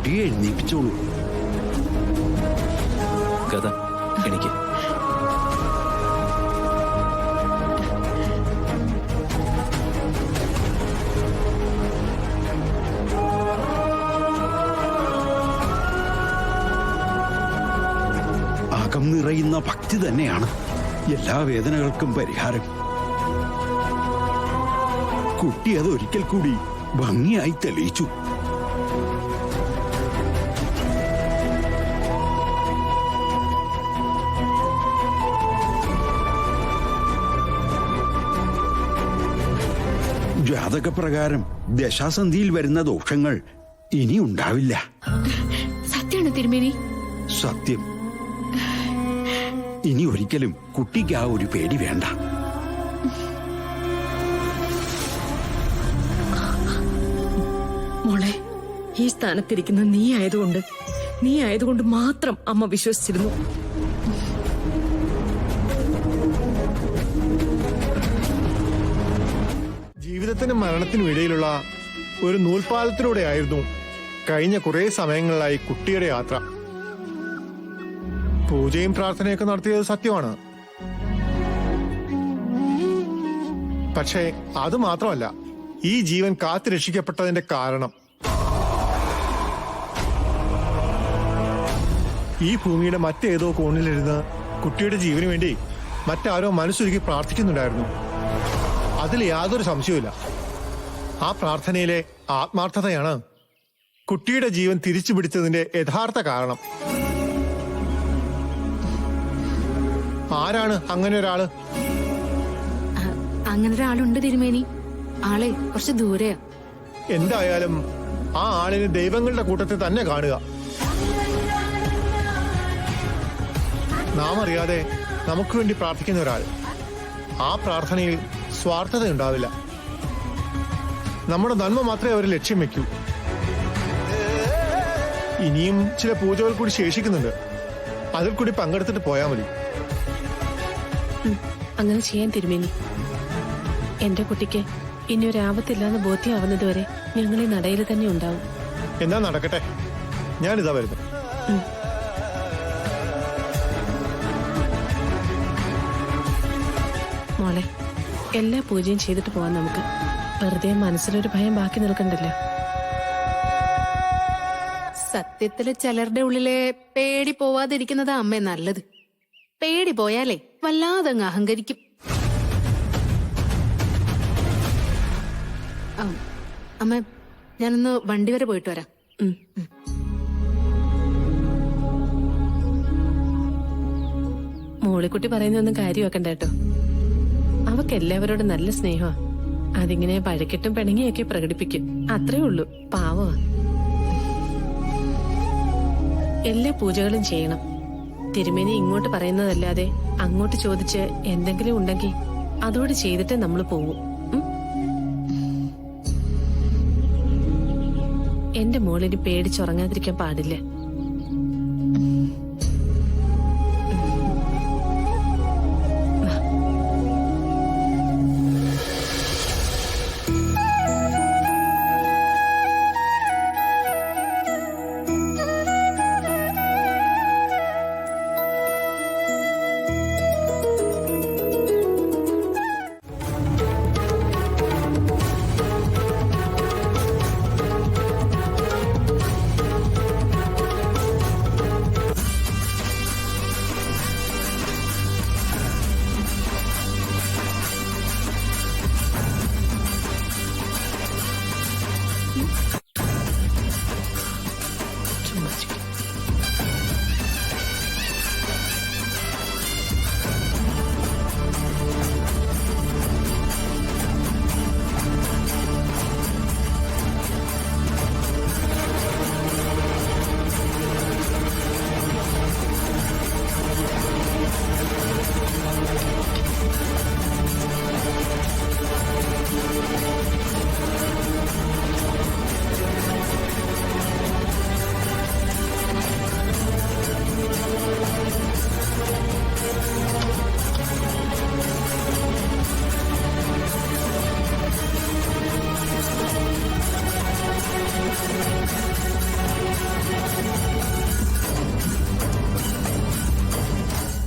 കുട്ടിയെ എഴുന്നേപ്പിച്ചോളൂ. കഥ എനിക്ക് അകം നിറയുന്ന ഭക്തി തന്നെയാണ് എല്ലാ വേദനകൾക്കും പരിഹാരം. കുട്ടി അത് ഒരിക്കൽ കൂടി ഭംഗിയായി തെളിയിച്ചു. ജാതകപ്രകാരം ദശാസന്ധിയിൽ വരുന്ന ദോഷങ്ങൾ ഇനി ഉണ്ടാവില്ല. സത്യമാണ് തിരുമേനി. സത്യം. ഇനി ഒരിക്കലും കുട്ടിക്ക് ആ ഒരു പേടി വേണ്ട. മോളെ, ഈ സ്ഥാനത്തിരിക്കുന്ന നീ ആയതുകൊണ്ട് മാത്രം അമ്മ വിശ്വസിച്ചിരുന്നു. ജീവിതത്തിനും മരണത്തിനും ഇടയിലുള്ള ഒരു നൂൽപാലത്തിലൂടെയായിരുന്നു കഴിഞ്ഞ കുറെ സമയങ്ങളിലായി കുട്ടിയുടെ യാത്ര. പൂജയും പ്രാർത്ഥനയൊക്കെ നടത്തിയത് സത്യമാണ്. പക്ഷേ അത് മാത്രമല്ല ഈ ജീവൻ കാത്തു രക്ഷിക്കപ്പെട്ടതിന്റെ കാരണം. ഈ ഭൂമിയുടെ മറ്റേതോ കോണിലിരുന്ന് കുട്ടിയുടെ ജീവന് വേണ്ടി മറ്റാരോ മനസ്സൊരുക്കി പ്രാർത്ഥിക്കുന്നുണ്ടായിരുന്നു. അതിൽ യാതൊരു സംശയവുമില്ല. ആ പ്രാർത്ഥനയിലെ ആത്മാർത്ഥതയാണ് കുട്ടിയുടെ ജീവൻ തിരിച്ചു പിടിച്ചതിന്റെ യഥാർത്ഥ കാരണം. ആരാണ് അങ്ങനെ ഒരാള്? അങ്ങനെ ഒരാളുണ്ട് തിരുമേനി. ആളെ കുറച്ച് ദൂരെയാ. എന്തായാലും ആ ആളിന് ദൈവങ്ങളുടെ കൂട്ടത്തിൽ തന്നെ കാണുക. നാം അറിയാതെ നമുക്ക് വേണ്ടി പ്രാർത്ഥിക്കുന്ന ഒരാൾ. ആ പ്രാർത്ഥനയിൽ സ്വാർത്ഥത ഉണ്ടാവില്ല. നമ്മുടെ നന്മ മാത്രമേ അവർ ലക്ഷ്യം വെക്കൂ. ഇനിയും ചില പൂജകൾ കൂടി ശേഷിക്കുന്നുണ്ട്. അതിൽ കൂടി പങ്കെടുത്തിട്ട് പോയാൽ മതി. അങ്ങനെ ചെയ്യാൻ തിരുമേനി. എന്റെ കുട്ടിക്ക് ഇനി ഒരു ആപത്തില്ലാന്ന് ബോധ്യമാവുന്നതുവരെ ഞങ്ങൾ ഈ നടയിൽ തന്നെ ഉണ്ടാവും. എന്നാ നടക്കട്ടെ, ഞാനിതാ വരുന്നു. മോളെ, എല്ലാ പൂജയും ചെയ്തിട്ട് പോവാൻ നമുക്ക്. വെറുതെ മനസ്സിലൊരു ഭയം ബാക്കി നിൽക്കണ്ടല്ലോ. സത്യത്തില് ചിലരുടെ ഉള്ളിലെ പേടി പോവാതിരിക്കുന്നതാ അമ്മേ നല്ലത്. പേടി പോയാലേ വല്ലാതെ അങ്ങ് അഹങ്കരിക്കും. അമ്മ, ഞാനൊന്ന് വണ്ടി വരെ പോയിട്ട് വരാം. മോളിക്കുട്ടി പറയുന്നൊന്നും കാര്യമാക്കണ്ട കേട്ടോ. അവക്ക് എല്ലാവരോടും നല്ല സ്നേഹമാ. അതിങ്ങനെ പഴക്കിട്ടും പിണങ്ങിയൊക്കെ പ്രകടിപ്പിക്കും. അത്രേ ഉള്ളൂ. പാവമാ. എല്ലാ പൂജകളും ചെയ്യണം. തിരുമേനി ഇങ്ങോട്ട് പറയുന്നതല്ലാതെ അങ്ങോട്ട് ചോദിച്ച് എന്തെങ്കിലും ഉണ്ടെങ്കിൽ അതോട് ചെയ്തിട്ടേ നമ്മൾ പോവും. എന്റെ മോളിന് പേടിച്ചുറങ്ങാതിരിക്കാൻ പാടില്ല.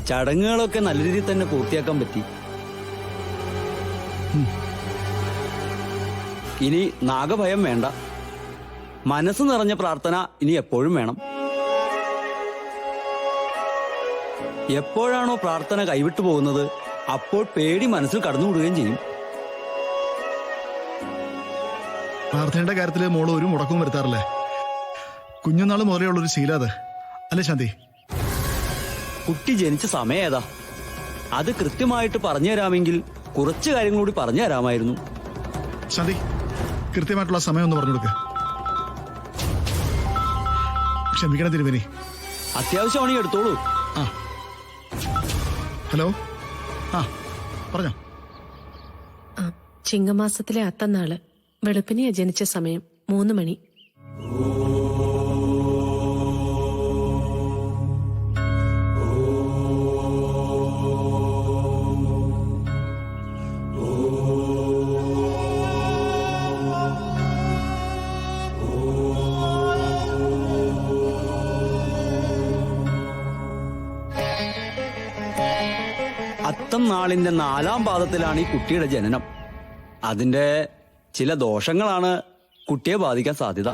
ചടങ്ങുകളൊക്കെ നല്ല രീതിയിൽ തന്നെ പൂർത്തിയാക്കാൻ പറ്റി. ഇനി നാഗഭയം വേണ്ട. മനസ്സ് നിറഞ്ഞ പ്രാർത്ഥന ഇനി എപ്പോഴും വേണം. എപ്പോഴാണോ പ്രാർത്ഥന കൈവിട്ടു പോകുന്നത് അപ്പോൾ പേടി മനസ്സിൽ കടന്നുകൂടുകയും ചെയ്യും. പ്രാർത്ഥനയുടെ കാര്യത്തിൽ മോള് ഒരു മുടക്കവും വരുത്താറില്ലേ? കുഞ്ഞുനാൾ മുതലേ ഉള്ളൊരു ശീലം അത് അല്ലേ ശാന്തി? കുട്ടി ജനിച്ച സമയം ഏതാ? അത് കൃത്യമായിട്ട് പറഞ്ഞു തരാമെങ്കിൽ കുറച്ച് കാര്യങ്ങൾ കൂടി പറഞ്ഞു തരാമായിരുന്നു. ശാന്തി, കൃത്യമായിട്ടുള്ള സമയം ഒന്ന് പറഞ്ഞു കൊടുക്ക. ക്ഷമിക്കണം തിരുമേനി. അത്യാവശ്യമാണെങ്കിൽ എടുത്തോളൂ. ആ, ഹലോ. ആ, പറഞ്ഞോ. ചിങ്ങമാസത്തിലെ അത്തന്നാള് വെളുപ്പിനെയാ ജനിച്ച സമയം 3 മണി. അത്തം നാളിന്റെ 4-ാം പാദത്തിലാണ് ഈ കുട്ടിയുടെ ജനനം. അതിന്റെ ചില ദോഷങ്ങളാണ് കുട്ടിയെ ബാധിക്കാൻ സാധ്യത.